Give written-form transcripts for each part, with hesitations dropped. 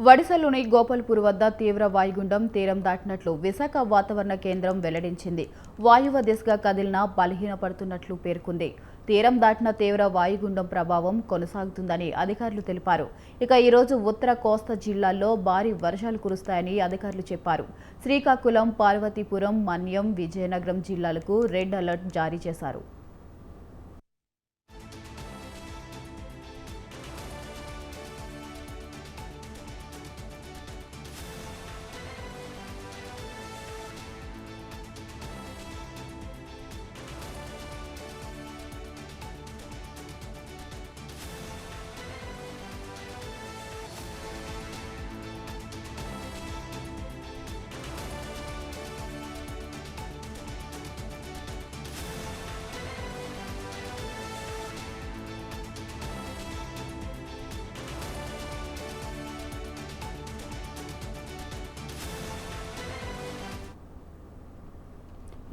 వడిసలోని గోపాల్పూర్ వద్ద తీవ్ర వాయుగుండం తీరం దాటినట్లు విశాఖ వాతావరణ కేంద్రం వెల్లడించింది. వాయువ్య దిశగా కదిలిన బలహీనపడుతున్నట్లు పేర్కొంది. తీరం దాటిన తీవ్ర వాయుగుండం ప్రభావం కొనసాగుతుందని అధికారులు తెలిపారు. ఇక ఈరోజు ఉత్తర కోస్తా జిల్లాల్లో భారీ వర్షాలు కురుస్తాయని అధికారులు చెప్పారు. శ్రీకాకుళం, పార్వతీపురం, మన్యం, విజయనగరం జిల్లాలకు రెడ్ అలర్ట్ జారీ చేశారు.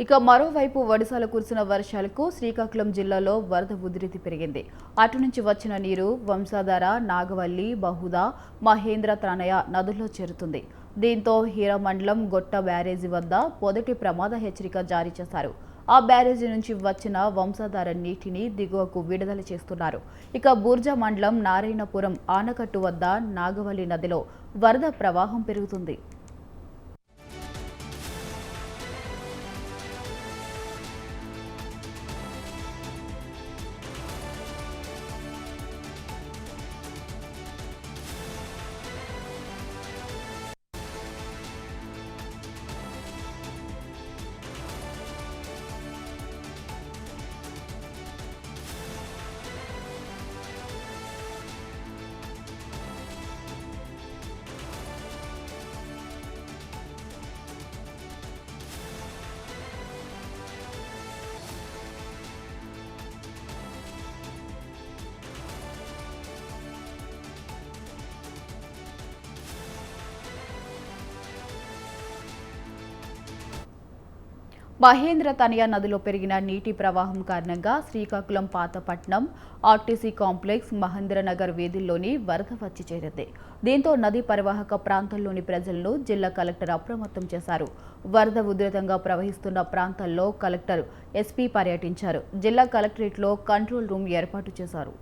ఇక మరోవైపు ఒడిశాలో కురిసిన వర్షాలకు శ్రీకాకుళం జిల్లాలో వరద ఉధృతి పెరిగింది. అటు నుంచి వచ్చిన నీరు వంశధార, నాగవల్లి, బహుదా, మహేంద్ర త్రానయ నదుల్లో చేరుతుంది. దీంతో హీరామండలం గొట్ట బ్యారేజీ వద్ద మొదటి ప్రమాద హెచ్చరిక జారీ చేశారు. ఆ బ్యారేజీ నుంచి వచ్చిన వంశధార నీటిని దిగువకు విడుదల చేస్తున్నారు. ఇక బూర్జా మండలం నారాయణపురం ఆనకట్టు వద్ద నాగవల్లి నదిలో వరద ప్రవాహం పెరుగుతుంది. మహేంద్ర తనయ నదిలో పెరిగిన నీటి ప్రవాహం కారణంగా శ్రీకాకుళం పాతపట్నం, ఆర్టీసీ కాంప్లెక్స్, మహేంద్రనగర్ వీధుల్లోని వరద వచ్చి చేరింది. దీంతో నదీ పరివాహక ప్రాంతాల్లోని ప్రజలను జిల్లా కలెక్టర్ అప్రమత్తం చేశారు. వరద ఉధృతంగా ప్రవహిస్తున్న ప్రాంతాల్లో కలెక్టర్, ఎస్పీ పర్యటించారు. జిల్లా కలెక్టరేట్లో కంట్రోల్ రూమ్ ఏర్పాటు చేశారు.